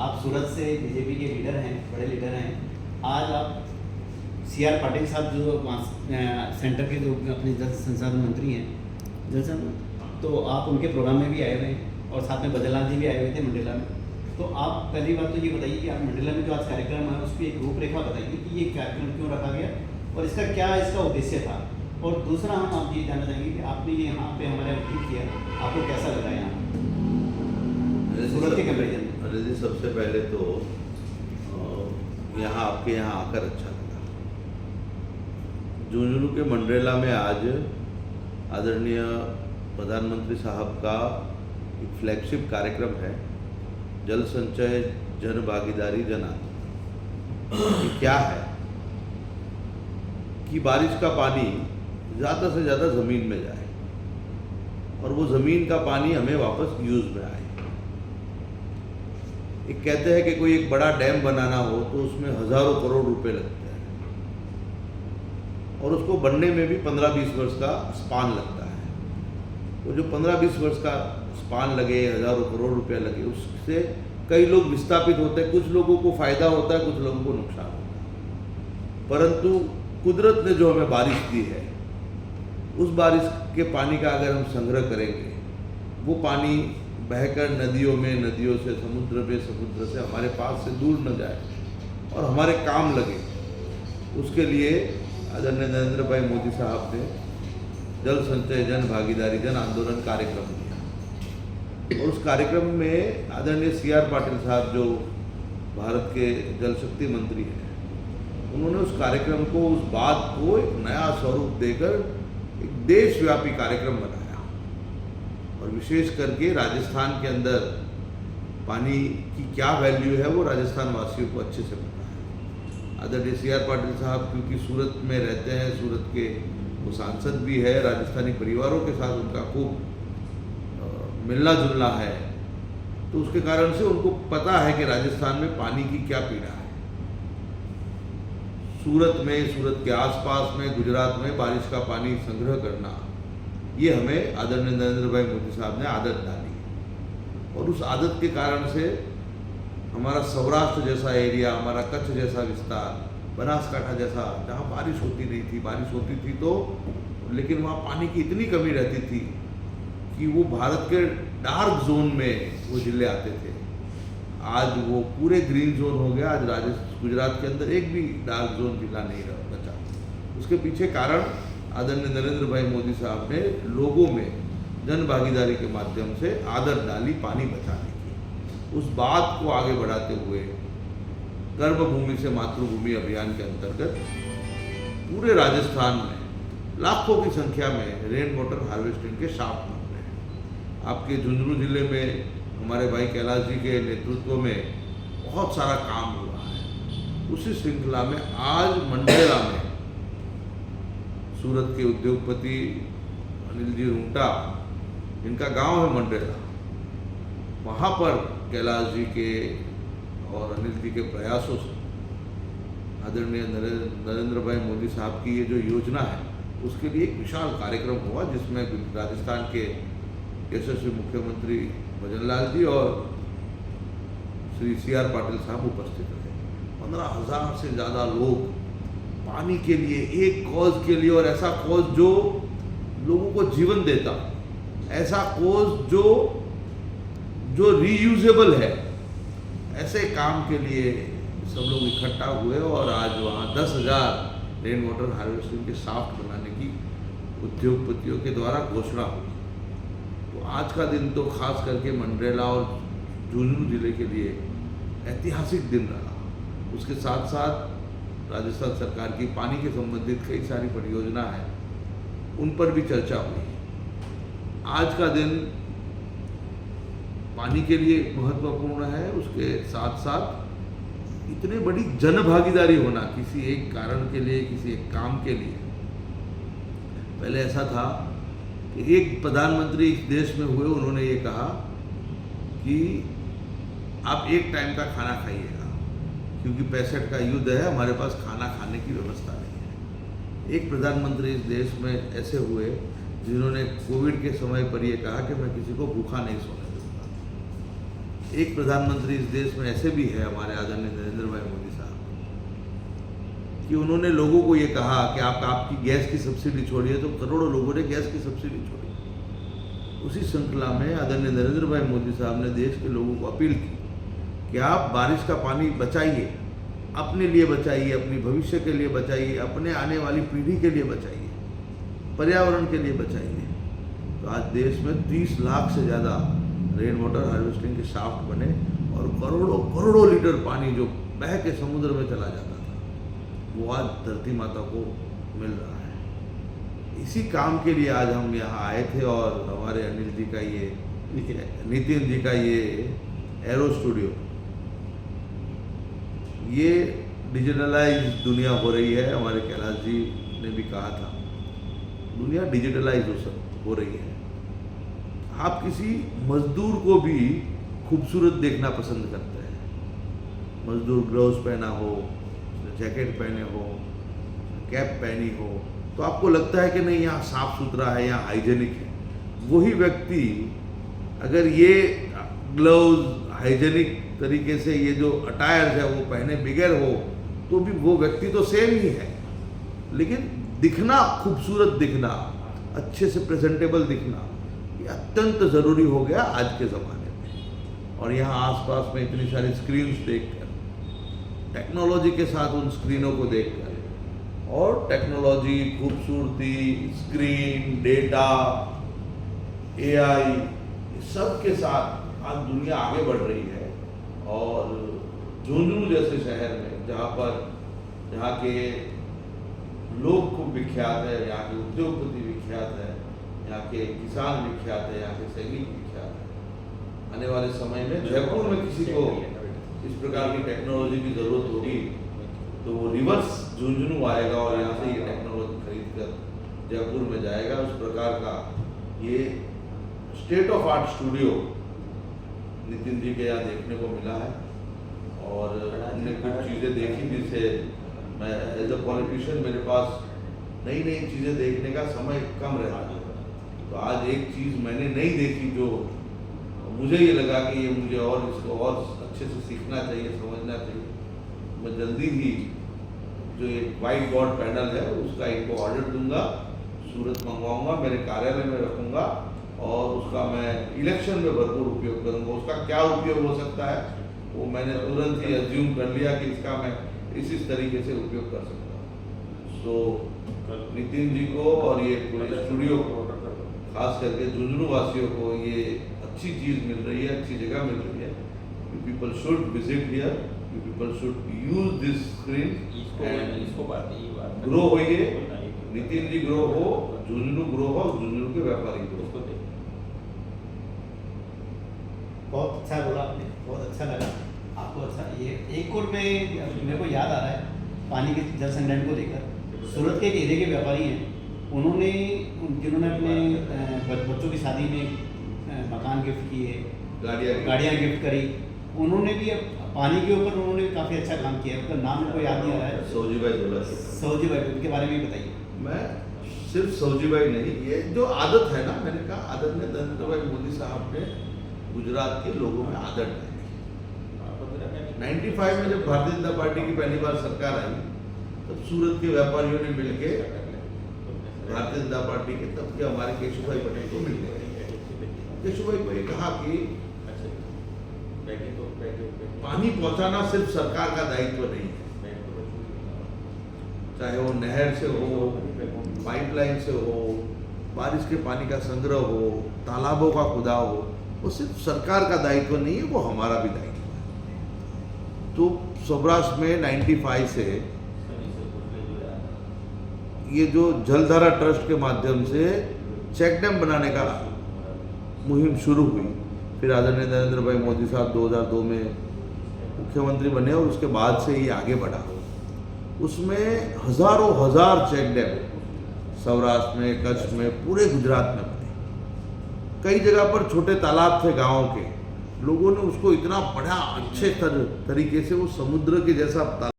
आप सूरत से बीजेपी के लीडर हैं, बड़े लीडर हैं। आज आप सीआर पाटिल साहब जो सेंटर के जो अपने जल संसाधन मंत्री हैं, तो आप उनके प्रोग्राम में भी आए हुए हैं और साथ में बदलाल जी भी आए हुए थे मंडेला में। तो आप पहली बात तो ये बताइए कि आप मंडेला में जो आज कार्यक्रम है उसकी एक रूपरेखा बताइए कि ये कार्यक्रम क्यों रखा गया और इसका उद्देश्य था। और दूसरा हम आप ये जानना चाहेंगे कि आपने ये यहाँ पे हमारे ट्वीट किया, आपको कैसा लगा यहाँ सूरत के कंपेरिजन में? अरे जी, सबसे पहले तो यहाँ आपके यहाँ आकर अच्छा लगा। झुंझुनू के मंडरेला में आज आदरणीय प्रधानमंत्री साहब का एक फ्लैगशिप कार्यक्रम है, जल संचय जन भागीदारी जन आंदोलन। ये क्या है कि बारिश का पानी ज़्यादा से ज़्यादा ज़मीन में जाए और वो ज़मीन का पानी हमें वापस यूज़ में आए। एक कहते हैं कि कोई एक बड़ा डैम बनाना हो तो उसमें हज़ारों करोड़ रुपए लगते हैं और उसको बनने में भी 15-20 वर्ष का स्पान लगता है। वो जो 15-20 वर्ष का स्पान लगे, हज़ारों करोड़ रुपया लगे, उससे कई लोग विस्थापित होते हैं। कुछ लोगों को फ़ायदा होता है, कुछ लोगों को नुकसान होता है। परंतु कुदरत ने जो हमें बारिश दी है, उस बारिश के पानी का अगर हम संग्रह करेंगे, वो पानी बहकर नदियों में, नदियों से समुद्र में, समुद्र से हमारे पास से दूर न जाए और हमारे काम लगे, उसके लिए आदरणीय नरेंद्र भाई मोदी साहब ने जल संचय जन भागीदारी जन आंदोलन कार्यक्रम दिया। और उस कार्यक्रम में आदरणीय सीआर पाटिल साहब जो भारत के जल शक्ति मंत्री हैं, उन्होंने उस कार्यक्रम को, उस बात को एक नया स्वरूप देकर एक देशव्यापी कार्यक्रम बनाया। और विशेष करके राजस्थान के अंदर पानी की क्या वैल्यू है वो राजस्थान वासियों को अच्छे से पता है। आदरणीय सीआर पाटिल साहब क्योंकि सूरत में रहते हैं, सूरत के वो सांसद भी है, राजस्थानी परिवारों के साथ उनका खूब मिलना जुलना है, तो उसके कारण से उनको पता है कि राजस्थान में पानी की क्या पीड़ा है। सूरत में, सूरत के आसपास में, गुजरात में बारिश का पानी संग्रह करना, ये हमें आदरणीय नरेंद्र भाई मोदी साहब ने आदत डाली। और उस आदत के कारण से हमारा सौराष्ट्र जैसा एरिया, हमारा कच्छ जैसा विस्तार, बनासकांठा जैसा, जहाँ बारिश होती नहीं थी, बारिश होती थी तो लेकिन वहाँ पानी की इतनी कमी रहती थी कि वो भारत के डार्क जोन में वो जिले आते थे। आज वो पूरे ग्रीन जोन हो गया। आज गुजरात के अंदर एक भी डार्क जोन जिला नहीं बचा। उसके पीछे कारण आदरणीय नरेंद्र भाई मोदी साहब ने लोगों में जन भागीदारी के माध्यम से आदत डाली पानी बचाने की। उस बात को आगे बढ़ाते हुए कर्मभूमि से मातृभूमि अभियान के अंतर्गत पूरे राजस्थान में लाखों की संख्या में रेन वाटर हार्वेस्टिंग के शाफ्ट बन रहे हैं। आपके झुंझुनू जिले में हमारे भाई कैलाश जी के नेतृत्व में बहुत सारा काम हुआ है। उसी श्रृंखला में आज मंडरेला में सूरत के उद्योगपति अनिल जी रूंगटा, जिनका गांव है मंडरेला, वहाँ पर कैलाश जी के और अनिल जी के प्रयासों से आदरणीय नरेंद्र भाई मोदी साहब की ये जो योजना है, उसके लिए एक विशाल कार्यक्रम हुआ, जिसमें राजस्थान के यशस्वी मुख्यमंत्री भजन लाल जी और श्री सीआर पाटिल साहब उपस्थित रहे। 15,000 से ज़्यादा लोग पानी के लिए, एक कॉज के लिए, और ऐसा कॉज जो लोगों को जीवन देता, ऐसा कॉज जो रीयूजेबल है, ऐसे काम के लिए सब लोग इकट्ठा हुए और आज वहाँ 10,000 रेन वाटर हार्वेस्टिंग के शाफ्ट बनाने की उद्योगपतियों के द्वारा घोषणा हुई। तो आज का दिन तो खास करके मंडरेला और झुंझुनू जिले के लिए ऐतिहासिक दिन रहा। उसके साथ साथ राजस्थान सरकार की पानी के संबंधित कई सारी परियोजना है, उन पर भी चर्चा हुई। आज का दिन पानी के लिए महत्वपूर्ण है, उसके साथ साथ इतनी बड़ी जन भागीदारी होना किसी एक कारण के लिए, किसी एक काम के लिए। पहले ऐसा था कि एक प्रधानमंत्री इस देश में हुए, उन्होंने ये कहा कि आप एक टाइम का खाना खाइएगा, क्योंकि 65 का युद्ध है, हमारे पास खाना खाने की व्यवस्था नहीं है। एक प्रधानमंत्री इस देश में ऐसे हुए जिन्होंने कोविड के समय पर ये कहा कि मैं किसी को भूखा नहीं सोने दूंगा। एक प्रधानमंत्री इस देश में ऐसे भी है, हमारे आदरणीय नरेंद्र भाई मोदी साहब, कि उन्होंने लोगों को ये कहा कि आप आपकी गैस की सब्सिडी छोड़िए, तो करोड़ों लोगों ने गैस की सब्सिडी छोड़ी। उसी श्रृंखला में आदरणीय नरेंद्र भाई मोदी साहब ने देश के लोगों को अपील की कि आप बारिश का पानी बचाइए, अपने लिए बचाइए, अपनी भविष्य के लिए बचाइए, अपने आने वाली पीढ़ी के लिए बचाइए, पर्यावरण के लिए बचाइए। तो आज देश में 30 लाख से ज़्यादा रेन वाटर हार्वेस्टिंग के शाफ्ट बने और करोड़ों करोड़ों लीटर पानी जो बह के समुद्र में चला जाता था, वो आज धरती माता को मिल रहा है। इसी काम के लिए आज हम यहाँ आए थे और हमारे अनिल जी का ये, नितिन जी का ये एरो स्टूडियो, ये डिजिटलाइज दुनिया हो रही है। हमारे कैलाश जी ने भी कहा था, दुनिया डिजिटलाइज हो रही है। आप किसी मजदूर को भी खूबसूरत देखना पसंद करते हैं। मजदूर ग्लव्स पहना हो, जैकेट पहने हो, कैप पहनी हो, तो आपको लगता है कि नहीं यहाँ साफ सुथरा है, यहाँ हाइजेनिक है। वही व्यक्ति अगर ये ग्लव्स हाइजेनिक तरीके से ये जो अटायर्स है वो पहने बगैर हो, तो भी वो व्यक्ति तो सेम ही है, लेकिन दिखना, खूबसूरत दिखना, अच्छे से प्रेजेंटेबल दिखना, ये अत्यंत ज़रूरी हो गया आज के ज़माने में। और यहाँ आसपास में इतनी सारी स्क्रीन्स देखकर, टेक्नोलॉजी के साथ उन स्क्रीनों को देखकर, और टेक्नोलॉजी, खूबसूरती, स्क्रीन, डेटा, AI, सब के साथ आज दुनिया आगे बढ़ रही है। और झुंझुनू जैसे शहर में, जहाँ के लोग खूब विख्यात है, यहाँ के उद्योगपति विख्यात है, यहाँ के किसान विख्यात है, यहाँ के सैनिक विख्यात है, आने वाले समय में जयपुर में किसी को इस प्रकार की टेक्नोलॉजी की ज़रूरत होगी तो वो रिवर्स झुंझुनू आएगा और यहाँ से ये टेक्नोलॉजी खरीद कर जयपुर में जाएगा। उस प्रकार का ये state of art studio Nitin ji के यहाँ देखने को मिला है। और हमने कुछ चीज़ें देखी जिससे मैं एज अ पॉलिटिशियन, मेरे पास नई नई चीज़ें देखने का समय कम रहता है, तो आज एक चीज़ मैंने नहीं देखी जो मुझे ये लगा कि ये मुझे और इसको और अच्छे से सीखना चाहिए, समझना चाहिए। मैं जल्दी ही जो एक वाइट बोर्ड पैनल है उसका इनको ऑर्डर दूंगा, सूरत मंगवाऊंगा, मेरे कार्यालय में रखूंगा और उसका मैं इलेक्शन में भरपूर उपयोग करूंगा। उसका क्या उपयोग हो सकता है वो मैंने तुरंत ही अज्यूम कर लिया कि इसका मैं इस तरीके से उपयोग कर सकता हूँ। सो नितिन जी को और ये पूरे स्टूडियो को, खास करके झुंझुनू वासियों को ये अच्छी चीज़ मिल रही है, अच्छी जगह मिल रही है। You people should visit here. You people should use this screen and grow होइए। नितिन जी ग्रो हो, झुंझुनू ग्रो हो, झुंझुनू के व्यापारी ग्रो। बहुत अच्छा बोला आपने, बहुत अच्छा लगा आपको। अच्छा, ये एक और मैं, मेरे को याद आ रहा है पानी के जल संग्रहण को लेकर, सूरत के एक एरिया के व्यापारी हैं, उन्होंने, जिन्होंने अपने बच्चों की शादी में मकान गिफ्ट किए, गाड़ियाँ गिफ्ट करी, उन्होंने भी पानी के ऊपर उन्होंने काफ़ी अच्छा काम किया है। उनका नाम मेरे को याद नहीं आ रहा है। सौजी भाई, सौजी भाई, उनके बारे में बताइए। मैं सिर्फ सौजी भाई नहीं, ये जो आदत है ना, मैंने कहा आदत में नरेंद्र भाई मोदी साहब ने गुजरात के लोगों में आदत डाली। 95 में जब भारतीय जनता पार्टी की पहली बार सरकार आई, तब सूरत के व्यापारियों ने मिलके भारतीय जनता पार्टी के तब के हमारे केशुभाई पटेल को मिल गए। केशुभाई को ये कहा कि पानी पहुंचाना सिर्फ सरकार का दायित्व नहीं है, चाहे वो नहर से हो, पाइपलाइन से हो, बारिश के पानी का संग्रह हो, तालाबों का खुदाव हो, वो सिर्फ सरकार का दायित्व नहीं है, वो हमारा भी दायित्व है। तो सौराष्ट्र में 95 से ये जो जलधारा ट्रस्ट के माध्यम से चेक डैम बनाने का मुहिम शुरू हुई। फिर आदरणीय नरेंद्र भाई मोदी साहब 2002 में मुख्यमंत्री बने और उसके बाद से ये आगे बढ़ा। उसमें हजारों हजार चेक डैम सौराष्ट्र में, कच्छ में, पूरे गुजरात में बने। कई जगह पर छोटे तालाब थे गाँव के, लोगों ने उसको इतना बड़ा अच्छे तरीके से वो समुद्र के जैसा